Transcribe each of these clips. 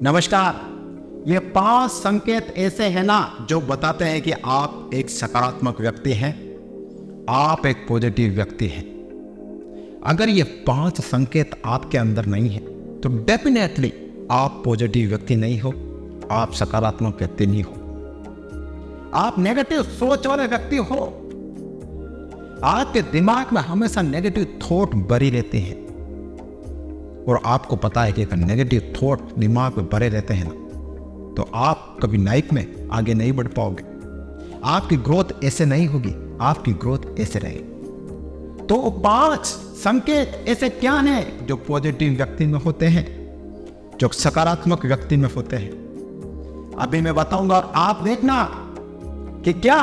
नमस्कार। ये 5 संकेत ऐसे हैं ना जो बताते हैं कि आप एक सकारात्मक व्यक्ति हैं, आप एक पॉजिटिव व्यक्ति हैं। अगर ये 5 संकेत आपके अंदर नहीं है तो डेफिनेटली आप पॉजिटिव व्यक्ति नहीं हो, आप सकारात्मक व्यक्ति नहीं हो, आप नेगेटिव सोच वाले व्यक्ति हो। आपके दिमाग में हमेशा नेगेटिव थॉट भरी रहते हैं और आपको पता है कि अगर नेगेटिव थॉट दिमाग में भरे रहते हैं ना तो आप कभी लाइफ में आगे नहीं बढ़ पाओगे। आपकी ग्रोथ ऐसे नहीं होगी, आपकी ग्रोथ ऐसे रहेगी। तो 5 संकेत ऐसे क्या हैं जो पॉजिटिव व्यक्ति में होते हैं, जो सकारात्मक व्यक्ति में होते हैं। अभी मैं बताऊंगा और आप देखना कि क्या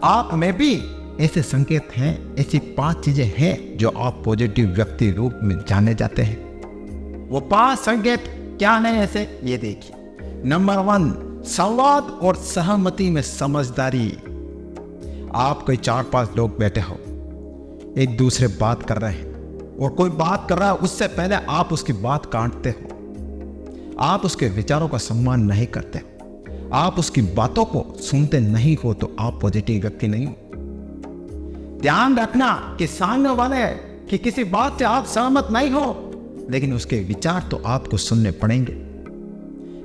आप में भी ऐसे संकेत हैं, ऐसी 5 चीजें हैं जो आप पॉजिटिव व्यक्ति रूप में जाने जाते हैं। वो 5 संकेत क्या है ऐसे, ये देखिए। नंबर 1, संवाद और सहमति में समझदारी। आप कोई 4-5 लोग बैठे हो, एक दूसरे बात कर रहे हैं और कोई बात कर रहा है, उससे पहले आप उसकी बात काटते हो, आप उसके विचारों का सम्मान नहीं करते हो, आप उसकी बातों को सुनते नहीं हो, तो आप पॉजिटिव व्यक्ति नहीं हो। ध्यान रखना कि सामने वाले की किसी बात से आप सहमत नहीं हो, लेकिन उसके विचार तो आपको सुनने पड़ेंगे।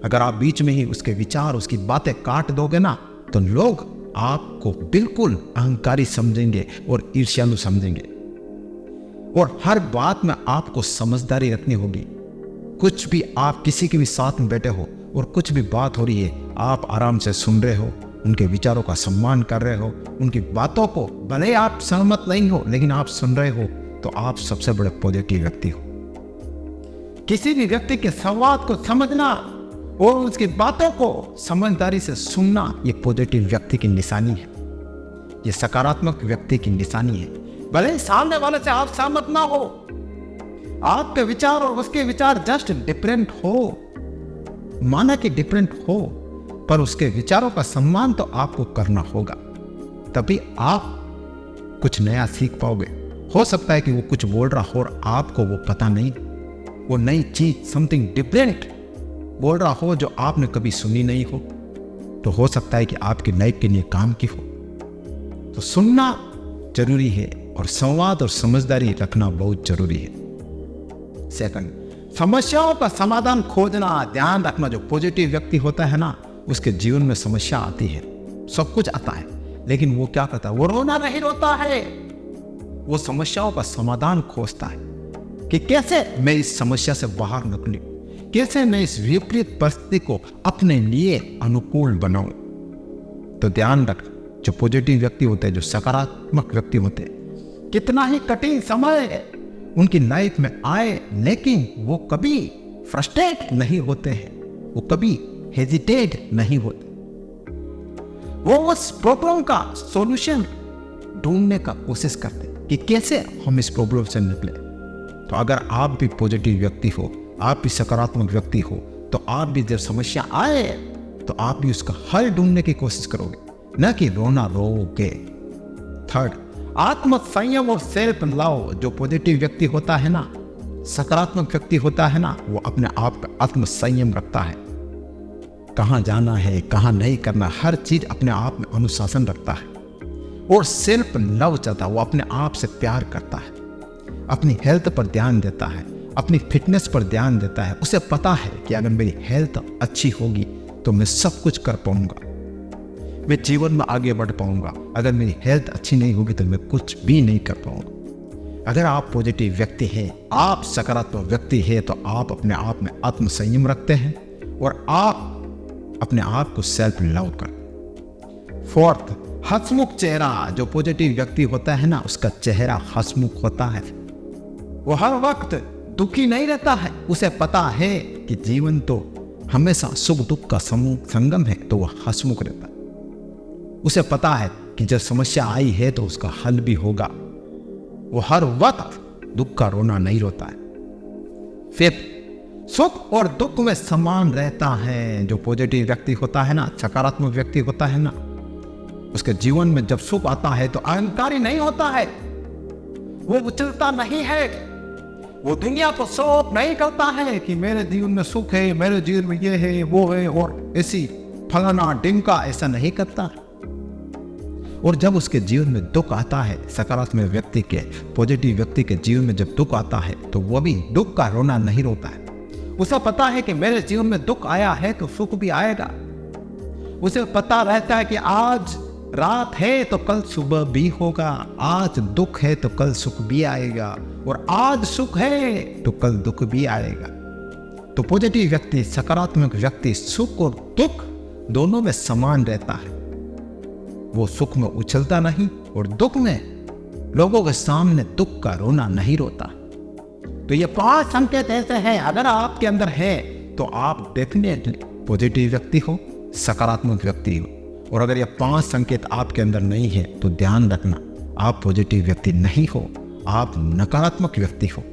अगर आप बीच में ही उसके विचार, उसकी बातें काट दोगे ना तो लोग आपको बिल्कुल अहंकारी समझेंगे और ईर्ष्यालु समझेंगे। और हर बात में आपको समझदारी रखनी होगी। कुछ भी आप किसी के भी साथ में बैठे हो और कुछ भी बात हो रही है, आप आराम से सुन रहे हो, उनके विचारों का सम्मान कर रहे हो, उनकी बातों को भले आप सहमत नहीं हो लेकिन आप सुन रहे हो, तो आप सबसे बड़े पॉजिटिव व्यक्ति हो। किसी भी व्यक्ति के संवाद को समझना और उसकी बातों को समझदारी से सुनना, ये पॉजिटिव व्यक्ति की निशानी है, ये सकारात्मक व्यक्ति की निशानी है। भले सामने वाले से आप सहमत ना हो, आपके विचार और उसके विचार जस्ट डिफरेंट हो, माना कि डिफरेंट हो, पर उसके विचारों का सम्मान तो आपको करना होगा, तभी आप कुछ नया सीख पाओगे। हो सकता है कि वो कुछ बोल रहा हो और आपको वो पता नहीं, वो नई चीज, समथिंग डिफरेंट बोल रहा हो जो आपने कभी सुनी नहीं हो, तो हो सकता है कि आपकी लाइफ के लिए काम की हो। तो सुनना जरूरी है और संवाद और समझदारी रखना बहुत जरूरी है। सेकंड, समस्याओं का समाधान खोजना। ध्यान रखना, जो पॉजिटिव व्यक्ति होता है ना, उसके जीवन में समस्या आती है, सब कुछ आता है, लेकिन वो क्या करता है, वो रोना नहीं रोता है, वो समस्याओं का समाधान खोजता है कि कैसे मैं इस समस्या से बाहर निकलूं, कैसे मैं इस विपरीत परिस्थिति को अपने लिए अनुकूल बनाऊं। तो ध्यान रख, जो पॉजिटिव व्यक्ति होते हैं, जो सकारात्मक व्यक्ति होते हैं, कितना ही कठिन समय उनकी लाइफ में आए लेकिन वो कभी फ्रस्ट्रेट नहीं होते हैं, वो कभी हेजिटेट नहीं होते, वो उस प्रॉब्लम का सॉल्यूशन ढूंढने का कोशिश करते हैं कि कैसे हम इस प्रॉब्लम से निकले। तो अगर आप भी पॉजिटिव व्यक्ति हो, आप भी सकारात्मक व्यक्ति हो, तो आप भी जब समस्या आए तो आप भी उसका हल ढूंढने की कोशिश करोगे, न कि रोना रोगे। थर्ड, आत्म संयम और सेल्फ लव। जो पॉजिटिव व्यक्ति होता है ना, सकारात्मक व्यक्ति होता है ना, वो अपने आप का आत्म संयम रखता है। कहाँ जाना है, कहाँ नहीं करना, हर चीज अपने आप में अनुशासन रखता है। और सेल्फ लव चाहता है, वो अपने आप से प्यार करता है, अपनी हेल्थ पर ध्यान देता है, अपनी फिटनेस पर ध्यान देता है। उसे पता है कि अगर मेरी हेल्थ अच्छी होगी तो मैं सब कुछ कर पाऊंगा, मैं जीवन में आगे बढ़ पाऊंगा। अगर मेरी हेल्थ अच्छी नहीं होगी तो मैं कुछ भी नहीं कर पाऊंगा। अगर आप पॉजिटिव व्यक्ति हैं, आप सकारात्मक व्यक्ति हैं, तो आप अपने आप में आत्म संयम रखते हैं और आप अपने आप को सेल्फ लव करते। फोर्थ, हंसमुख चेहरा। जो पॉजिटिव व्यक्ति होता है ना, उसका चेहरा हंसमुख होता है, वो हर वक्त दुखी नहीं रहता है। उसे पता है कि जीवन तो हमेशा सुख दुख का संगम है, तो वह हंसमुख रहता है। उसे पता है कि जब समस्या आई है तो उसका हल भी होगा। वो हर वक्त दुख का रोना नहीं रोता है। फिफ्थ, सुख और दुख में समान रहता है। जो पॉजिटिव व्यक्ति होता है ना, सकारात्मक व्यक्ति होता है ना, उसके जीवन में जब सुख आता है तो अहंकारी नहीं होता है, वो उछलता नहीं है, वो दुनिया को शो नहीं करता है कि मेरे जीवन में सुख है, मेरे जीवन में ये है वो है और ऐसी फलाना डिंका, ऐसा नहीं करता। और जब उसके जीवन में दुख आता है, सकारात्मक व्यक्ति के, पॉजिटिव व्यक्ति के जीवन में जब दुख आता है तो वो भी दुख का रोना नहीं रोता है। उसे पता है कि मेरे जीवन में दुख आया है तो सुख भी आएगा। उसे पता रहता है कि आज रात है तो कल सुबह भी होगा, आज दुख है तो कल सुख भी आएगा, और आज सुख है तो कल दुख भी आएगा। तो पॉजिटिव व्यक्ति, सकारात्मक व्यक्ति सुख और दुख दोनों में समान रहता है। वो सुख में उछलता नहीं और दुख में लोगों के सामने दुख का रोना नहीं रोता। तो ये 5 संकेत ऐसे हैं, अगर आपके अंदर है तो आप डेफिनेटली पॉजिटिव व्यक्ति हो, सकारात्मक व्यक्ति हो। और अगर ये 5 संकेत आपके अंदर नहीं है तो ध्यान रखना, आप पॉजिटिव व्यक्ति नहीं हो, आप नकारात्मक व्यक्ति हो।